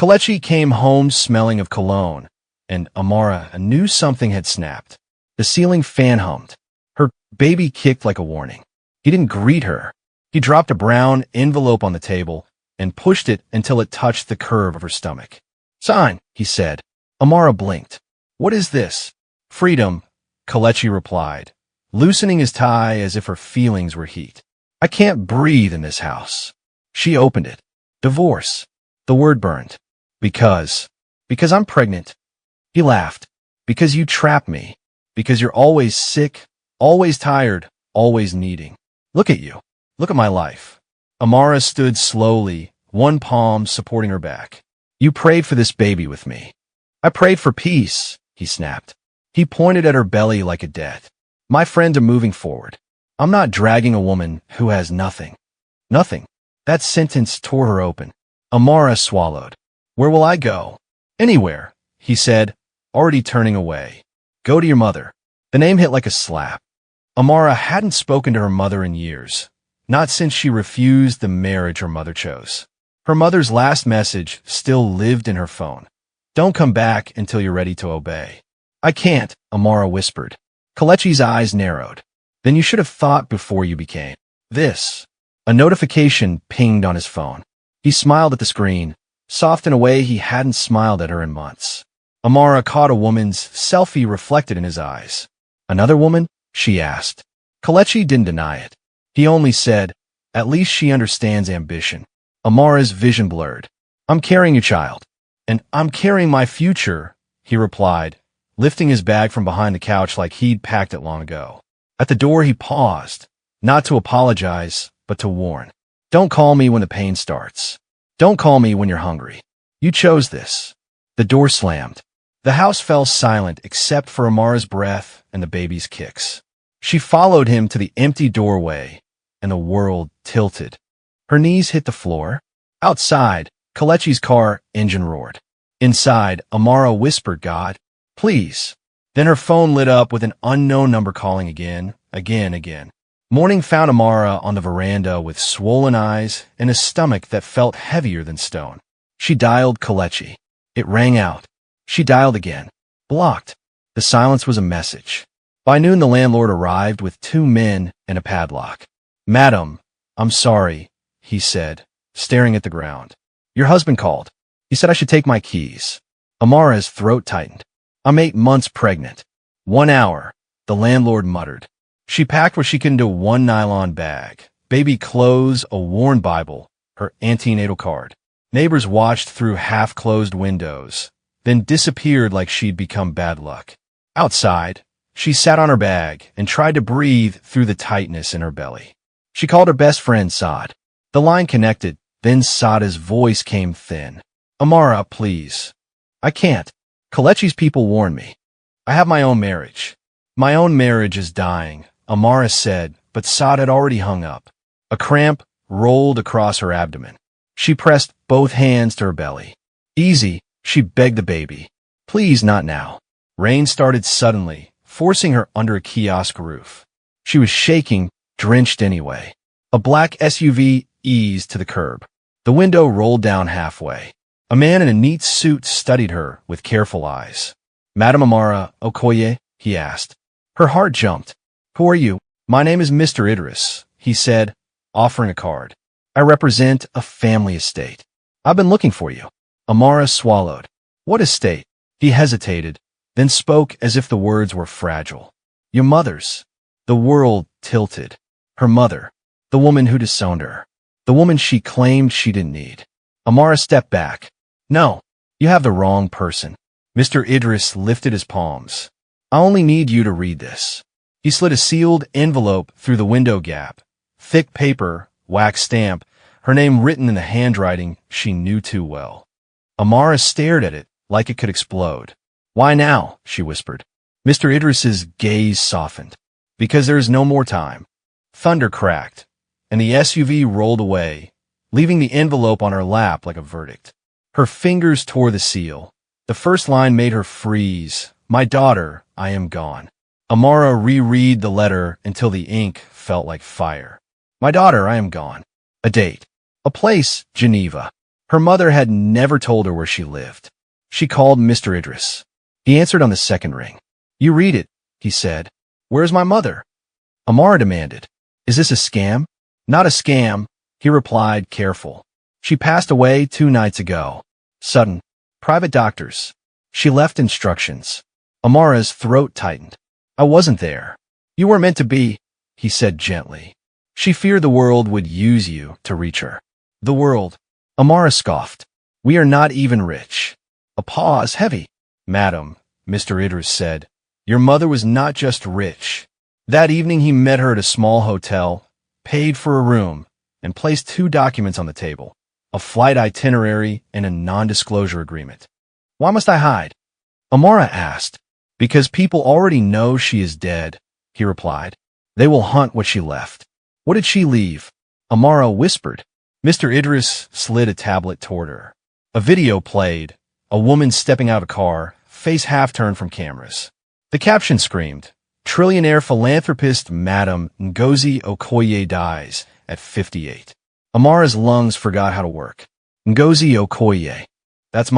Kalechi came home smelling of cologne, and Amara knew something had snapped. The ceiling fan hummed. Her baby kicked like a warning. He didn't greet her. He dropped a brown envelope on the table and pushed it until it touched the curve of her stomach. "Sign," he said. Amara blinked. "What is this?" "Freedom," Kalechi replied, loosening his tie as if her feelings were heat. "I can't breathe in this house." She opened it. "Divorce." The word burned. Because I'm pregnant." He laughed. "Because you trapped me. Because you're always sick, always tired, always needing. Look at you. Look at my life." Amara stood slowly, one palm supporting her back. "You prayed for this baby with me." "I prayed for peace," he snapped. He pointed at her belly like a debt. "My friends are moving forward. I'm not dragging a woman who has nothing." Nothing. That sentence tore her open. Amara swallowed. "Where will I go?" "Anywhere," he said, already turning away. "Go to your mother." The name hit like a slap. Amara hadn't spoken to her mother in years, not since she refused the marriage her mother chose. Her mother's last message still lived in her phone. "Don't come back until you're ready to obey." "I can't," Amara whispered. Kalechi's eyes narrowed. "Then you should have thought before you became this." A notification pinged on his phone. He smiled at the screen, soft in a way he hadn't smiled at her in months. Amara caught a woman's selfie reflected in his eyes. "Another woman?" she asked. Kalechi didn't deny it. He only said, "At least she understands ambition." Amara's vision blurred. "I'm carrying your child." "And I'm carrying my future," he replied, lifting his bag from behind the couch like he'd packed it long ago. At the door he paused, not to apologize, but to warn. "Don't call me when the pain starts. Don't call me when you're hungry. You chose this." The door slammed. The house fell silent except for Amara's breath and the baby's kicks. She followed him to the empty doorway, and the world tilted. Her knees hit the floor. Outside, Kalechi's car engine roared. Inside, Amara whispered, "God, please." Then her phone lit up with an unknown number calling again. Morning found Amara on the veranda with swollen eyes and a stomach that felt heavier than stone. She dialed Kalechi. It rang out. She dialed again. Blocked. The silence was a message. By noon, the landlord arrived with 2 men and a padlock. "Madam, I'm sorry," he said, staring at the ground. "Your husband called. He said I should take my keys." Amara's throat tightened. "I'm 8 months pregnant." "1 hour," the landlord muttered. She packed what she could into one nylon bag. Baby clothes, a worn Bible, her antenatal card. Neighbors watched through half-closed windows, then disappeared like she'd become bad luck. Outside, she sat on her bag and tried to breathe through the tightness in her belly. She called her best friend Saad. The line connected, then Saada's voice came thin. "Amara, please." "I can't. Kalechi's people warned me. I have my own marriage." "My own marriage is dying," Amara said, but Saad had already hung up. A cramp rolled across her abdomen. She pressed both hands to her belly. "Easy," she begged the baby. "Please, not now." Rain started suddenly, forcing her under a kiosk roof. She was shaking, drenched anyway. A black SUV eased to the curb. The window rolled down halfway. A man in a neat suit studied her with careful eyes. "Madam Amara Okoye?" he asked. Her heart jumped. "Who are you?" "My name is Mr. Idris," he said, offering a card. "I represent a family estate. I've been looking for you." Amara swallowed. "What estate?" He hesitated, then spoke as if the words were fragile. "Your mother's." The world tilted. Her mother. The woman who disowned her. The woman she claimed she didn't need. Amara stepped back. "No, you have the wrong person." Mr. Idris lifted his palms. "I only need you to read this." He slid a sealed envelope through the window gap. Thick paper, wax stamp, her name written in the handwriting she knew too well. Amara stared at it like it could explode. "Why now?" she whispered. Mr. Idris's gaze softened. "Because there is no more time." Thunder cracked, and the SUV rolled away, leaving the envelope on her lap like a verdict. Her fingers tore the seal. The first line made her freeze. "My daughter, I am gone." Amara reread the letter until the ink felt like fire. "My daughter, I am gone." A date. A place, Geneva. Her mother had never told her where she lived. She called Mr. Idris. He answered on the second ring. "You read it," he said. "Where's my mother?" Amara demanded. "Is this a scam?" "Not a scam," he replied, careful. "She passed away 2 nights ago. Sudden. Private doctors." She left instructions. Amara's throat tightened. "I wasn't there." "You were meant to be," he said gently. She feared the world would use you to reach her. "The world?" Amara scoffed. "We are not even rich." A pause, heavy. "Madam," Mr. Idris said, "your mother was not just rich. That evening he met her at a small hotel, paid for a room, and placed 2 documents on the table, a flight itinerary and a non-disclosure agreement." "Why must I hide?" Amara asked. "Because people already know she is dead," he replied. "They will hunt what she left." "What did she leave?" Amara whispered. Mr. Idris slid a tablet toward her. A video played, a woman stepping out of a car, face half-turned from cameras. The caption screamed, "Trillionaire philanthropist Madam Ngozi Okoye dies at 58. Amara's lungs forgot how to work. "Ngozi Okoye. That's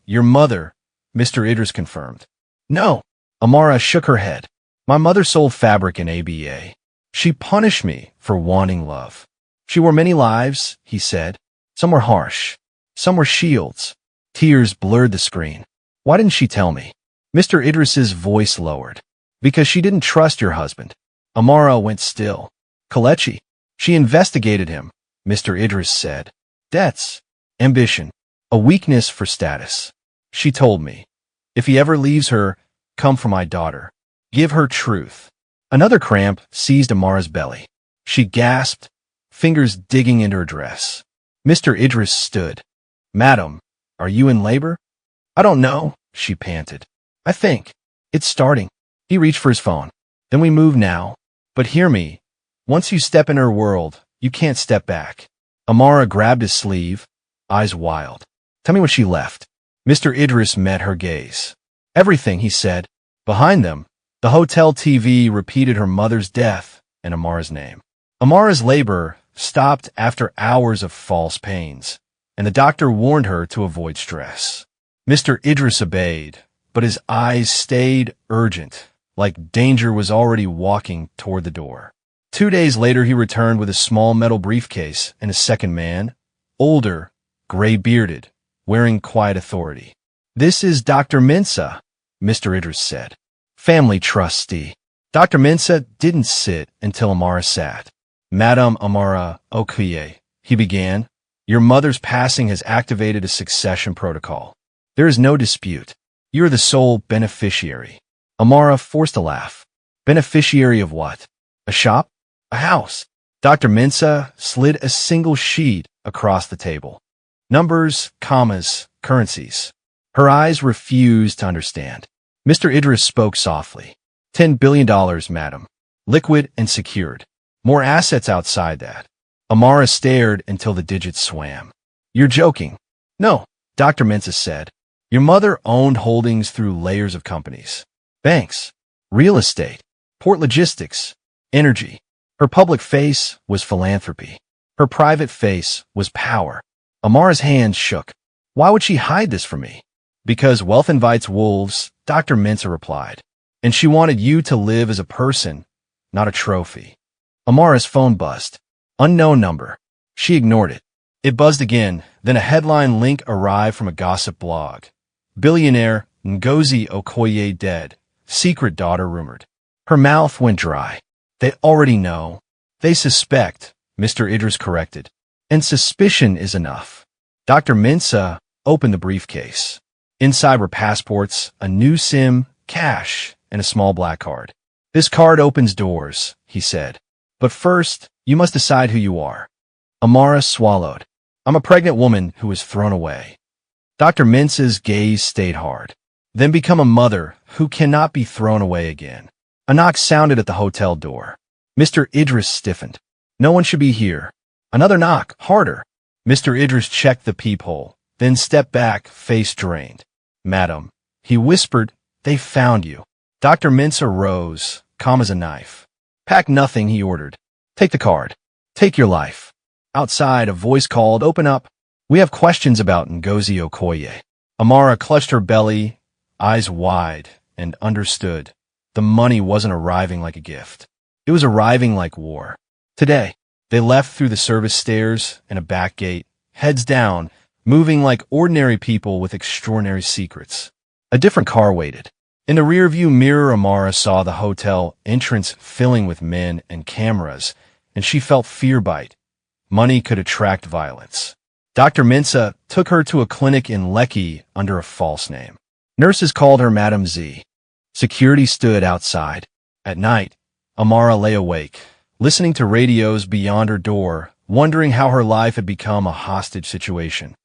your mother," Mr. Idris confirmed. "No." Amara shook her head. "My mother sold fabric in ABA. She punished me for wanting love. She wore many lives," he said. "Some were harsh. Some were shields." Tears blurred the screen. "Why didn't she tell me?" Mr. Idris's voice lowered. "Because she didn't trust your husband." Amara went still. "Kelechi." "She investigated him," Mr. Idris said. "Debts. Ambition. A weakness for status. She told me, if he ever leaves her, come for my daughter. Give her truth." Another cramp seized Amara's belly. She gasped, fingers digging into her dress. Mr. Idris stood. "Madam, are you in labor?" "I don't know," she panted. "I think it's starting." He reached for his phone. "Then we move now. But hear me. Once you step in her world, you can't step back." Amara grabbed his sleeve, eyes wild. "Tell me what she left." Mr. Idris met her gaze. "Everything," he said. Behind them, the hotel TV repeated her mother's death and Amara's name. Amara's labor stopped after hours of false pains, and the doctor warned her to avoid stress. Mr. Idris obeyed, but his eyes stayed urgent, like danger was already walking toward the door. 2 days later, he returned with a small metal briefcase and a second man, older, gray-bearded, wearing quiet authority. "This is Dr. Mensah," Mr. Idris said. "Family trustee." Dr. Mensah didn't sit until Amara sat. "Madam Amara Okoye," he began, "your mother's passing has activated a succession protocol. There is no dispute. You are the sole beneficiary." Amara forced a laugh. "Beneficiary of what? A shop? A house?" Dr. Mensah slid a single sheet across the table. Numbers, commas, currencies. Her eyes refused to understand. Mr. Idris spoke softly. $10 billion, madam. Liquid and secured. More assets outside that. Amara stared until the digits swam. "You're joking." "No," Dr. Mensah said. "Your mother owned holdings through layers of companies. Banks, real estate, port logistics, energy. Her public face was philanthropy. Her private face was power." Amara's hands shook. "Why would she hide this from me?" "Because wealth invites wolves," Dr. Mensah replied. "And she wanted you to live as a person, not a trophy." Amara's phone buzzed. Unknown number. She ignored it. It buzzed again, then a headline link arrived from a gossip blog. "Billionaire Ngozi Okoye dead. Secret daughter rumored." Her mouth went dry. "They already know. They suspect," Mr. Idris corrected. "And suspicion is enough." Dr. Mensah opened the briefcase. Inside were passports, a new SIM, cash, and a small black card. "This card opens doors," he said. "But first, you must decide who you are." Amara swallowed. "I'm a pregnant woman who was thrown away." Dr. Mensah's gaze stayed hard. "Then become a mother who cannot be thrown away again." A knock sounded at the hotel door. Mr. Idris stiffened. "No one should be here." Another knock, harder. Mr. Idris checked the peephole, then stepped back, face drained. "Madam," he whispered, "they found you." Dr. Mensah rose, calm as a knife. "Pack nothing," he ordered. "Take the card. Take your life." Outside, a voice called, "Open up." We have questions about Ngozi Okoye. Amara clutched her belly, eyes wide, and understood. The money wasn't arriving like a gift. It was arriving like war. Today, they left through the service stairs and a back gate, heads down, moving like ordinary people with extraordinary secrets. A different car waited. In the rearview mirror, Amara saw the hotel entrance filling with men and cameras, and she felt fear bite. Money could attract violence. Dr. Mensah took her to a clinic in Lekki under a false name. Nurses called her Madam Z. Security stood outside. At night, Amara lay awake, listening to radios beyond her door, wondering how her life had become a hostage situation.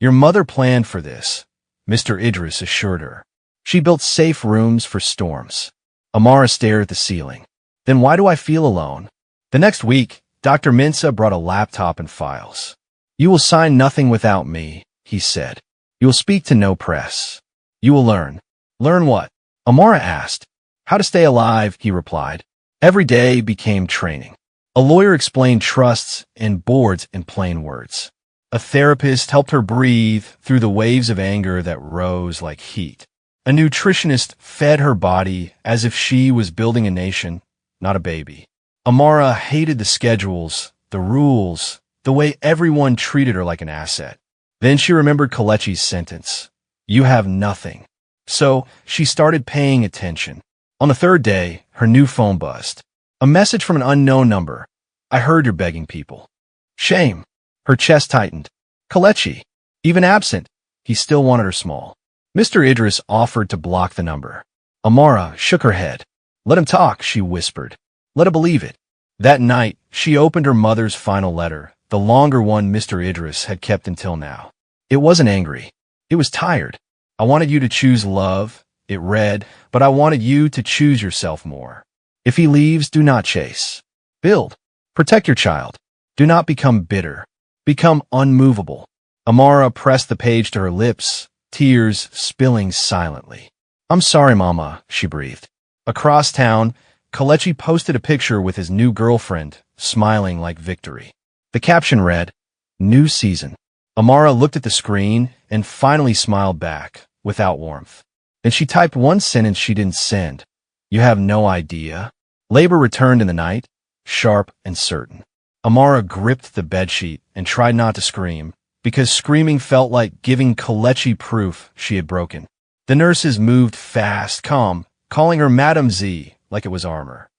Your mother planned for this, Mr. Idris assured her. She built safe rooms for storms. Amara stared at the ceiling. Then why do I feel alone? The next week, Dr. Mensah brought a laptop and files. You will sign nothing without me, he said. You will speak to no press. You will learn. Learn what? Amara asked. How to stay alive, he replied. Every day became training. A lawyer explained trusts and boards in plain words. A therapist helped her breathe through the waves of anger that rose like heat. A nutritionist fed her body as if she was building a nation, not a baby. Amara hated the schedules, the rules, the way everyone treated her like an asset. Then she remembered Kelechi's sentence. You have nothing. So she started paying attention. On the third day, her new phone buzzed. A message from an unknown number. I heard you're begging people. Shame. Her chest tightened. Kelechi. Even absent, he still wanted her small. Mr. Idris offered to block the number. Amara shook her head. Let him talk, she whispered. Let her believe it. That night, she opened her mother's final letter, the longer one Mr. Idris had kept until now. It wasn't angry. It was tired. I wanted you to choose love, it read, but I wanted you to choose yourself more. If he leaves, do not chase. Build. Protect your child. Do not become bitter. Become unmovable. Amara pressed the page to her lips, tears spilling silently. I'm sorry, Mama, she breathed. Across town, Kelechi posted a picture with his new girlfriend, smiling like victory. The caption read, New Season. Amara looked at the screen and finally smiled back, without warmth. Then she typed one sentence she didn't send. You have no idea. Labor returned in the night, sharp and certain. Amara gripped the bedsheet and tried not to scream, because screaming felt like giving Kelechi proof she had broken. The nurses moved fast, calm, calling her Madam Z like it was armor.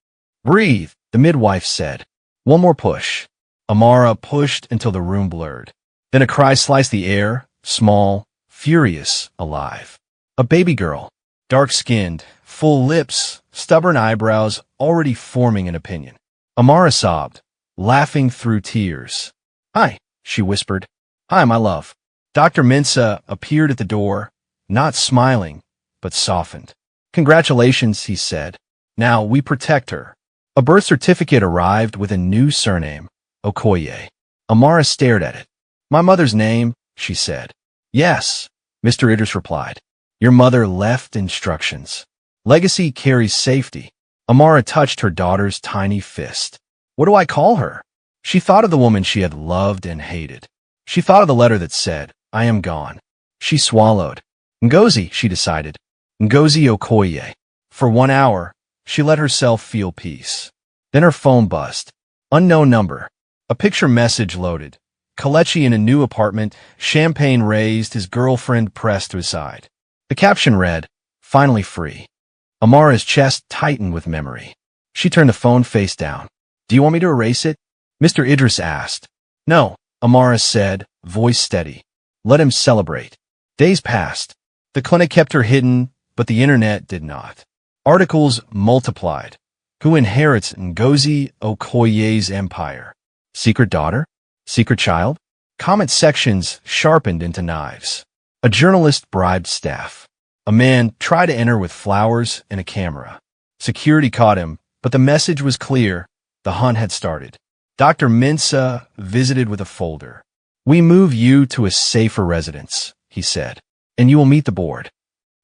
Breathe, the midwife said. One more push. Amara pushed until the room blurred. Then a cry sliced the air, small, furious, alive. A baby girl, dark-skinned, full lips, stubborn eyebrows, already forming an opinion. Amara sobbed, laughing through tears. Hi, she whispered. Hi, my love. Dr. Mensah appeared at the door, not smiling, but softened. Congratulations, he said. Now we protect her. A birth certificate arrived with a new surname, Okoye. Amara stared at it. My mother's name, she said. Yes, Mr. Idris replied. Your mother left instructions. Legacy carries safety. Amara touched her daughter's tiny fist. What do I call her? She thought of the woman she had loved and hated. She thought of the letter that said, I am gone. She swallowed. Ngozi, she decided. Ngozi Okoye. For 1 hour, she let herself feel peace. Then her phone buzzed. Unknown number. A picture message loaded. Kelechi in a new apartment, champagne raised, his girlfriend pressed to his side. The caption read, Finally free. Amara's chest tightened with memory. She turned the phone face down. Do you want me to erase it? Mr. Idris asked. No, Amara said, voice steady. Let him celebrate. Days passed. The clinic kept her hidden, but the internet did not. Articles multiplied. Who inherits Ngozi Okoye's empire? Secret daughter? Secret child? Comment sections sharpened into knives. A journalist bribed staff. A man tried to enter with flowers and a camera. Security caught him, but the message was clear. The hunt had started. Dr. Mensah visited with a folder. We move you to a safer residence, he said, and you will meet the board.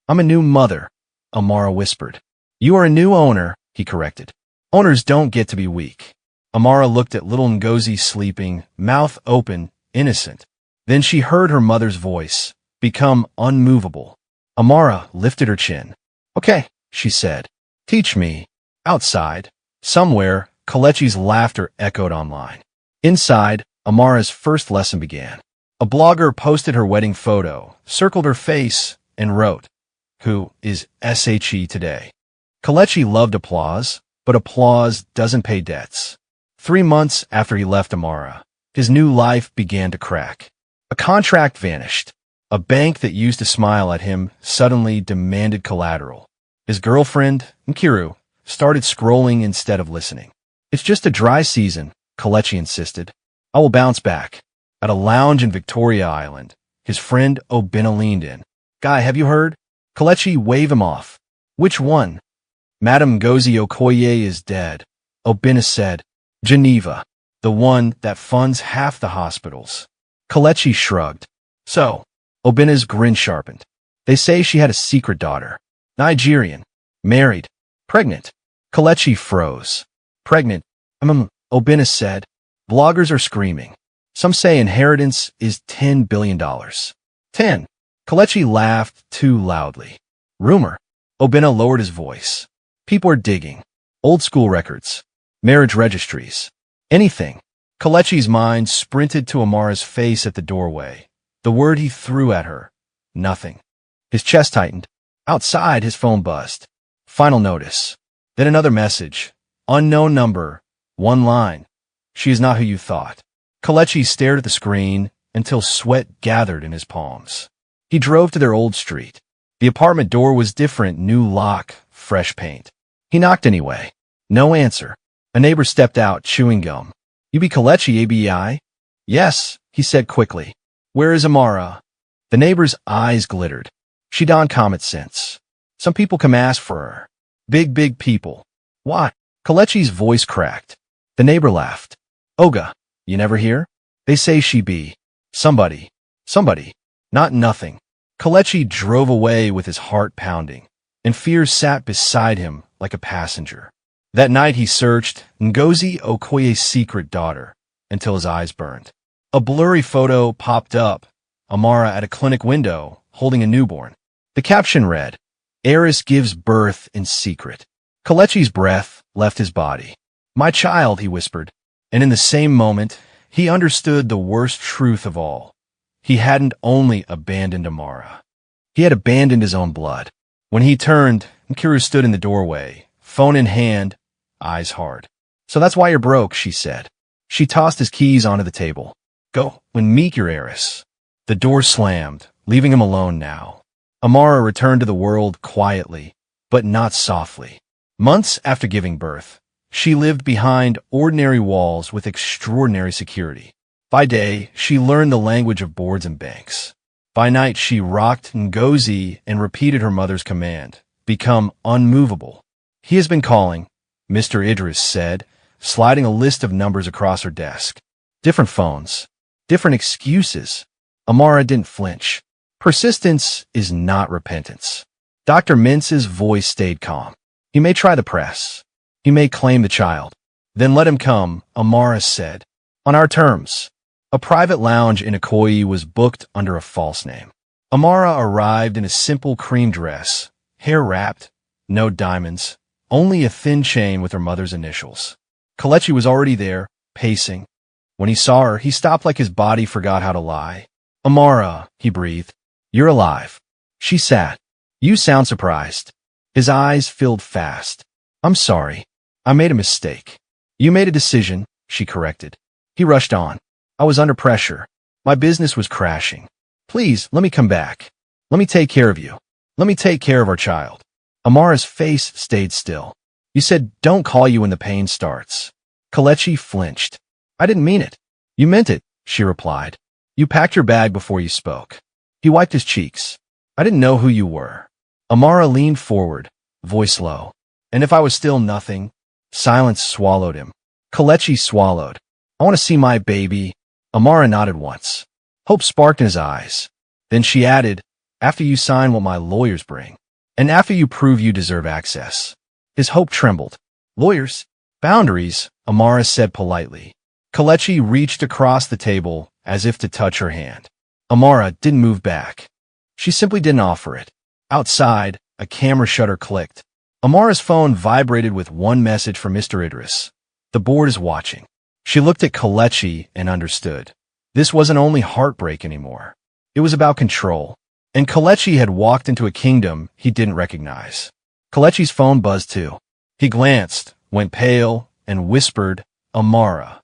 I'm a new mother, Amara whispered. You are a new owner, he corrected. Owners don't get to be weak. Amara looked at little Ngozi sleeping, mouth open, innocent. Then she heard her mother's voice, become unmovable. Amara lifted her chin. Okay, she said. Teach me. Outside, somewhere, Kalechi's laughter echoed online. Inside, Amara's first lesson began. A blogger posted her wedding photo, circled her face, and wrote, "Who is SHE today?" Kalechi loved applause, but applause doesn't pay debts. 3 months after he left Amara, his new life began to crack. A contract vanished. A bank that used to smile at him suddenly demanded collateral. His girlfriend, Nkiru, started scrolling instead of listening. It's just a dry season, Kalechi insisted. I will bounce back. At a lounge in Victoria Island, his friend Obina leaned in. Guy, have you heard? Kalechi waved him off. Which one? Madame Ngozi Okoye is dead, Obina said. Geneva, the one that funds half the hospitals. Kalechi shrugged. So, Obina's grin sharpened. They say she had a secret daughter. Nigerian. Married. Pregnant. Kalechi froze. Pregnant. Obina said. Bloggers are screaming. Some say inheritance is $10 billion. 10. Kalechi laughed too loudly. Rumor. Obina lowered his voice. People are digging. Old school records. Marriage registries. Anything. Kalechi's mind sprinted to Amara's face at the doorway. The word he threw at her. Nothing. His chest tightened. Outside, his phone buzzed. Final notice. Then another message. Unknown number. One line. She is not who you thought. Kalechi stared at the screen until sweat gathered in his palms. He drove to their old street. The apartment door was different, new lock, fresh paint. He knocked anyway. No answer. A neighbor stepped out, chewing gum. You be Kalechi, ABI? Yes, he said quickly. Where is Amara? The neighbor's eyes glittered. She donned common sense. Some people come ask for her. Big people. What? Kalechi's voice cracked. The neighbor laughed. Oga, you never hear? They say she be. Somebody. Not nothing. Kalechi drove away with his heart pounding, and fear sat beside him like a passenger. That night he searched Ngozi Okoye's secret daughter until his eyes burned. A blurry photo popped up, Amara at a clinic window holding a newborn. The caption read, Heiress gives birth in secret. Kalechi's breath left his body. My child, he whispered, and in the same moment, he understood the worst truth of all. He hadn't only abandoned Amara. He had abandoned his own blood. When he turned, Nkiru stood in the doorway, phone in hand, eyes hard. So that's why you're broke, she said. She tossed his keys onto the table. Go and meet your heiress. The door slammed, leaving him alone now. Amara returned to the world quietly, but not softly. Months after giving birth, she lived behind ordinary walls with extraordinary security. By day, she learned the language of boards and banks. By night, she rocked Ngozi and repeated her mother's command, become unmovable. He has been calling, Mr. Idris said, sliding a list of numbers across her desk. Different phones, different excuses. Amara didn't flinch. Persistence is not repentance. Dr. Mintz's voice stayed calm. He may try the press. He may claim the child. Then let him come, Amara said. On our terms. A private lounge in Ikoyi was booked under a false name. Amara arrived in a simple cream dress, hair wrapped, no diamonds, only a thin chain with her mother's initials. Kalechi was already there, pacing. When he saw her, he stopped like his body forgot how to lie. Amara, he breathed. You're alive. She sat. You sound surprised. His eyes filled fast. I'm sorry. I made a mistake. You made a decision, she corrected. He rushed on. I was under pressure. My business was crashing. Please, let me come back. Let me take care of you. Let me take care of our child. Amara's face stayed still. You said, don't call you when the pain starts. Kalechi flinched. I didn't mean it. You meant it, she replied. You packed your bag before you spoke. He wiped his cheeks. I didn't know who you were. Amara leaned forward, voice low. And if I was still nothing? Silence swallowed him. Kalechi swallowed. I want to see my baby. Amara nodded once. Hope sparked in his eyes. Then she added, after you sign what my lawyers bring. And after you prove you deserve access. His hope trembled. Lawyers? Boundaries, Amara said politely. Kalechi reached across the table as if to touch her hand. Amara didn't move back. She simply didn't offer it. Outside, a camera shutter clicked. Amara's phone vibrated with one message from Mr. Idris. The board is watching. She looked at Kalechi and understood. This wasn't only heartbreak anymore. It was about control. And Kalechi had walked into a kingdom he didn't recognize. Kalechi's phone buzzed too. He glanced, went pale, and whispered, Amara.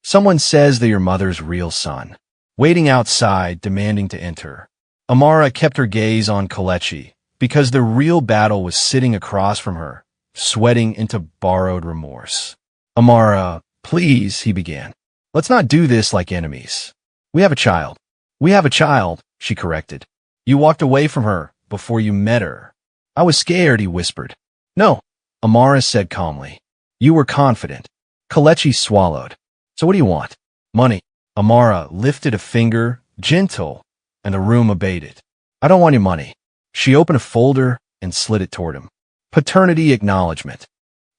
Someone says they're your mother's real son. Waiting outside, demanding to enter. Amara kept her gaze on Kalechi, because the real battle was sitting across from her, sweating into borrowed remorse. Amara, please, he began. Let's not do this like enemies. We have a child. We have a child, she corrected. You walked away from her before you met her. I was scared, he whispered. No, Amara said calmly. You were confident. Kalechi swallowed. So what do you want? Money. Amara lifted a finger, gentle, and the room abated. I don't want your money. She opened a folder and slid it toward him. Paternity acknowledgement.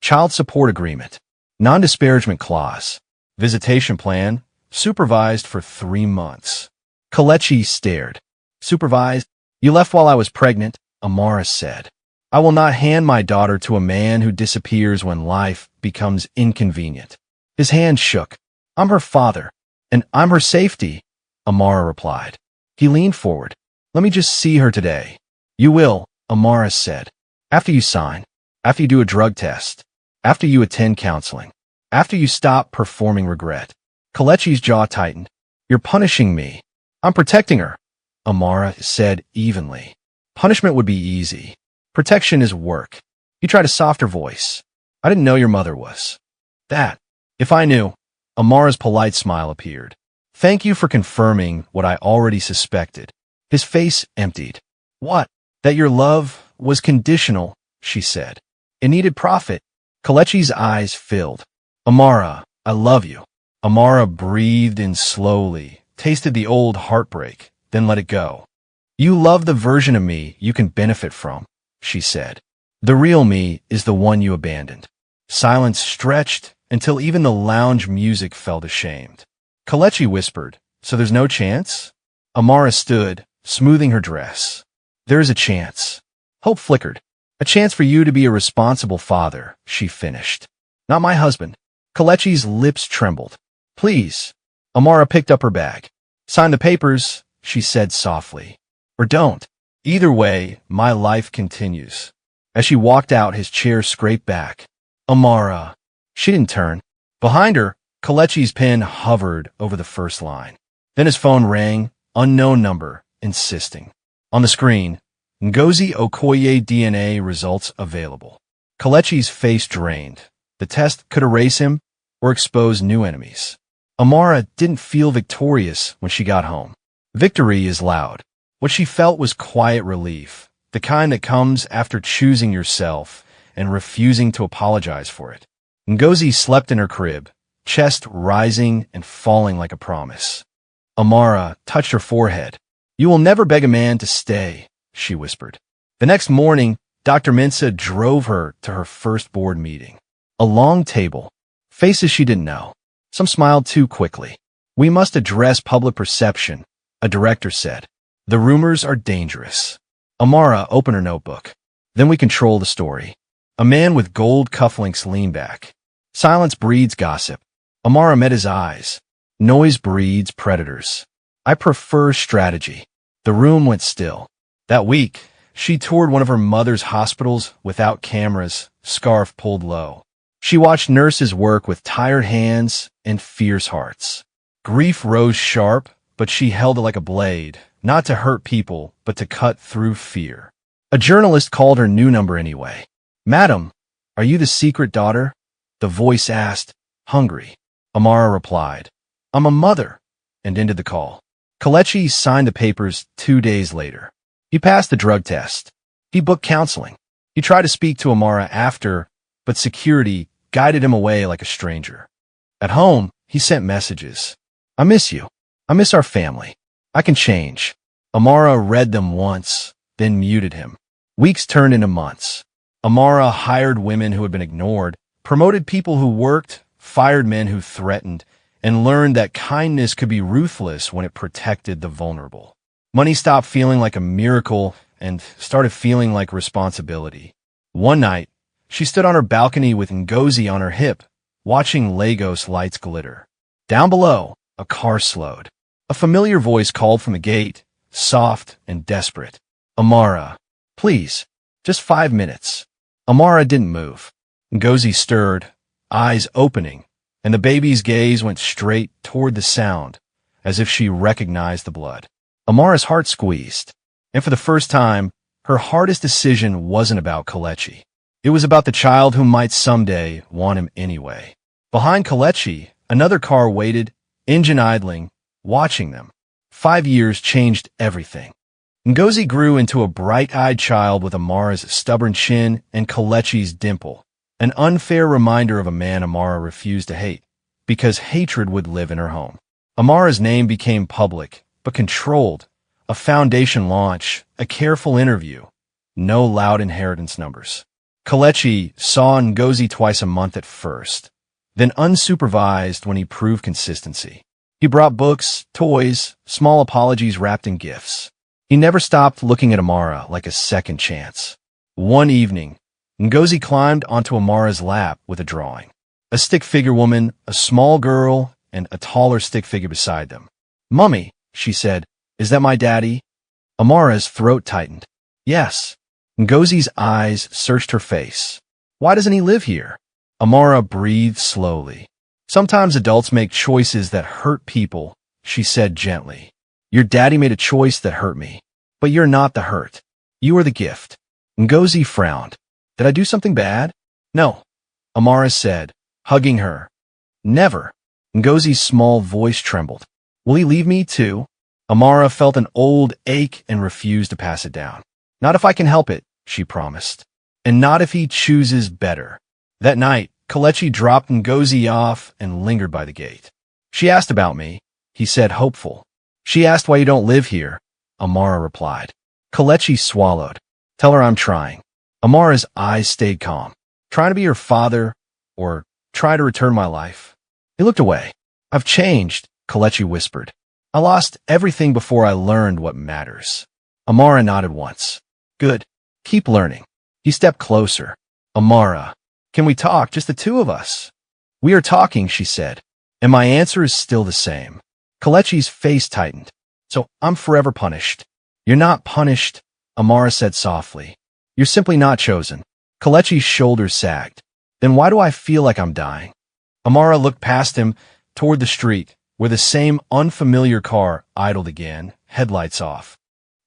Child support agreement. Non-disparagement clause. Visitation plan. Supervised for 3 months. Kalechi stared. Supervised? You left while I was pregnant, Amara said. I will not hand my daughter to a man who disappears when life becomes inconvenient. His hand shook. I'm her father, and I'm her safety, Amara replied. He leaned forward. Let me just see her today. You will, Amara said. After you sign. After you do a drug test. After you attend counseling. After you stop performing regret. Kalechi's jaw tightened. You're punishing me. I'm protecting her, Amara said evenly. Punishment would be easy. Protection is work. He tried a softer voice. I didn't know your mother was. That. If I knew. Amara's polite smile appeared. Thank you for confirming what I already suspected. His face emptied. What? That your love was conditional, she said. It needed profit. Kalechi's eyes filled. Amara, I love you. Amara breathed in slowly, tasted the old heartbreak, then let it go. You love the version of me you can benefit from, she said. The real me is the one you abandoned. Silence stretched until even the lounge music felt ashamed. Kalechi whispered, so there's no chance? Amara stood, smoothing her dress. There is a chance. Hope flickered. A chance for you to be a responsible father, she finished. Not my husband. Kalechi's lips trembled. Please. Amara picked up her bag. Sign the papers, she said softly. Or don't. Either way, my life continues. As she walked out, his chair scraped back. Amara. She didn't turn. Behind her, Kalechi's pen hovered over the first line. Then his phone rang, unknown number, insisting. On the screen, Ngozi Okoye DNA results available. Kalechi's face drained. The test could erase him or expose new enemies. Amara didn't feel victorious when she got home. Victory is loud. What she felt was quiet relief, the kind that comes after choosing yourself and refusing to apologize for it. Ngozi slept in her crib, chest rising and falling like a promise. Amara touched her forehead. You will never beg a man to stay, she whispered. The next morning, Dr. Mensah drove her to her first board meeting. A long table, faces she didn't know. Some smiled too quickly. We must address public perception, a director said. The rumors are dangerous. Amara opened her notebook. Then we control the story. A man with gold cufflinks leaned back. Silence breeds gossip. Amara met his eyes. Noise breeds predators. I prefer strategy. The room went still. That week, she toured one of her mother's hospitals without cameras, scarf pulled low. She watched nurses work with tired hands and fierce hearts. Grief rose sharp, but she held it like a blade, not to hurt people, but to cut through fear. A journalist called her new number anyway. Madam, are you the secret daughter? The voice asked, hungry. Amara replied, I'm a mother, and ended the call. Kalechi signed the papers 2 days later. He passed the drug test. He booked counseling. He tried to speak to Amara after, but security guided him away like a stranger. At home, he sent messages. I miss you. I miss our family. I can change. Amara read them once, then muted him. Weeks turned into months. Amara hired women who had been ignored, promoted people who worked, fired men who threatened, and learned that kindness could be ruthless when it protected the vulnerable. Money stopped feeling like a miracle and started feeling like responsibility. One night, she stood on her balcony with Ngozi on her hip, watching Lagos lights glitter. Down below, a car slowed. A familiar voice called from the gate, soft and desperate. "Amara, please, just 5 minutes." Amara didn't move. Ngozi stirred, eyes opening, and the baby's gaze went straight toward the sound, as if she recognized the blood. Amara's heart squeezed, and for the first time, her hardest decision wasn't about Kelechi. It was about the child who might someday want him anyway. Behind Kelechi, another car waited, engine idling, watching them. 5 years changed everything. Ngozi grew into a bright-eyed child with Amara's stubborn chin and Kelechi's dimple, an unfair reminder of a man Amara refused to hate, because hatred would live in her home. Amara's name became public, but controlled. A foundation launch, a careful interview, no loud inheritance numbers. Kelechi saw Ngozi twice a month at first, then unsupervised when he proved consistency. He brought books, toys, small apologies wrapped in gifts. He never stopped looking at Amara like a second chance. One evening, Ngozi climbed onto Amara's lap with a drawing. A stick figure woman, a small girl, and a taller stick figure beside them. "Mummy," she said, "is that my daddy?" Amara's throat tightened. "Yes." Ngozi's eyes searched her face. "Why doesn't he live here?" Amara breathed slowly. "Sometimes adults make choices that hurt people," she said gently. "Your daddy made a choice that hurt me. But you're not the hurt. You are the gift." Ngozi frowned. "Did I do something bad?" "No," Amara said, hugging her. "Never." Ngozi's small voice trembled. "Will he leave me too?" Amara felt an old ache and refused to pass it down. "Not if I can help it," she promised. "And not if he chooses better." That night, Kelechi dropped Ngozi off and lingered by the gate. "She asked about me," he said, hopeful. "She asked why you don't live here," Amara replied. Kelechi swallowed. "Tell her I'm trying." Amara's eyes stayed calm. "Trying to be her father, or try to return my life?" He looked away. "I've changed," Kelechi whispered. "I lost everything before I learned what matters." Amara nodded once. "Good. Keep learning." He stepped closer. "Amara, can we talk, just the two of us?" "We are talking," she said, "and my answer is still the same." Kelechi's face tightened. "So I'm forever punished." "You're not punished," Amara said softly. "You're simply not chosen." Kelechi's shoulders sagged. "Then why do I feel like I'm dying?" Amara looked past him toward the street, where the same unfamiliar car idled again, headlights off.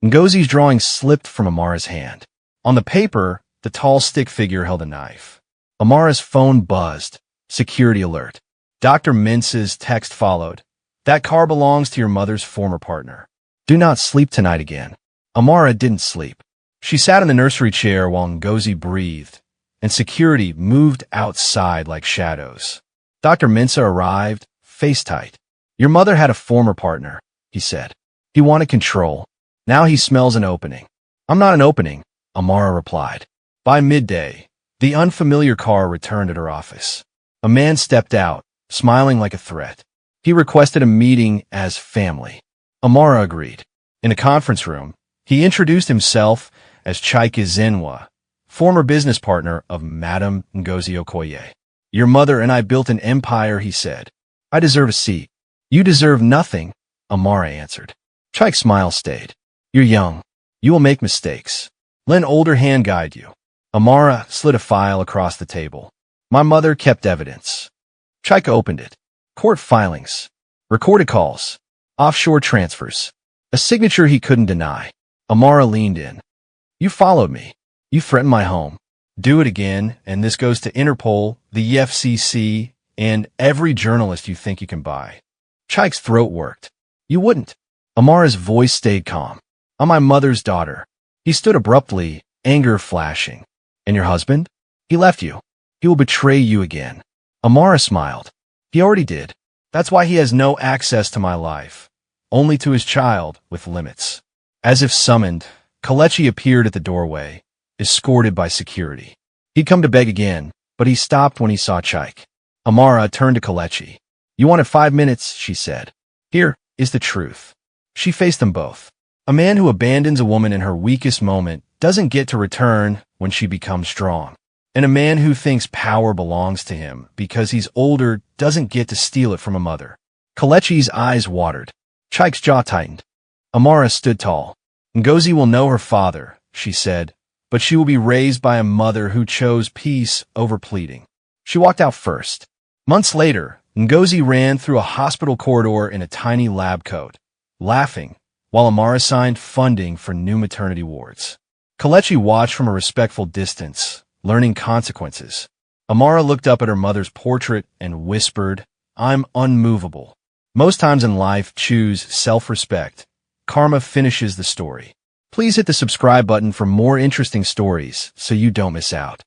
Ngozi's drawing slipped from Amara's hand. On the paper, the tall stick figure held a knife. Amara's phone buzzed. Security alert. Dr. Mintz's text followed. "That car belongs to your mother's former partner. Do not sleep tonight again." Amara didn't sleep. She sat in the nursery chair while Ngozi breathed, and security moved outside like shadows. Dr. Mintza arrived, face tight. "Your mother had a former partner," he said. "He wanted control. Now he smells an opening." "I'm not an opening," Amara replied. By midday, the unfamiliar car returned at her office. A man stepped out, smiling like a threat. He requested a meeting as family. Amara agreed. In a conference room, he introduced himself as Chike Zenwa, former business partner of Madame Ngozi Okoye. "Your mother and I built an empire," he said. "I deserve a seat." "You deserve nothing," Amara answered. Chike's smile stayed. "You're young. You will make mistakes. Let an older hand guide you." Amara slid a file across the table. "My mother kept evidence." Chike opened it. Court filings, recorded calls, offshore transfers, a signature he couldn't deny. Amara leaned in. "You followed me. You threatened my home. Do it again, and this goes to Interpol, the FCC, and every journalist you think you can buy." Chike's throat worked. "You wouldn't." Amara's voice stayed calm. "I'm my mother's daughter." He stood abruptly, anger flashing. "And your husband? He left you. He will betray you again." Amara smiled. "He already did. That's why he has no access to my life. Only to his child, with limits." As if summoned, Kelechi appeared at the doorway, escorted by security. He'd come to beg again, but he stopped when he saw Chike. Amara turned to Kelechi. You wanted 5 minutes, she said. Here is the truth. She faced them both. A man who abandons a woman in her weakest moment doesn't get to return when she becomes strong. And a man who thinks power belongs to him because he's older doesn't get to steal it from a mother. Kalechi's eyes watered. Chike's jaw tightened. Amara stood tall. Ngozi will know her father, she said, but she will be raised by a mother who chose peace over pleading. She walked out first. Months later, Ngozi ran through a hospital corridor in a tiny lab coat, laughing, while Amara signed funding for new maternity wards. Kalechi watched from a respectful distance, learning consequences. Amara looked up at her mother's portrait and whispered, I'm unmovable. Most times in life, choose self-respect. Karma finishes the story. Please hit the subscribe button for more interesting stories so you don't miss out.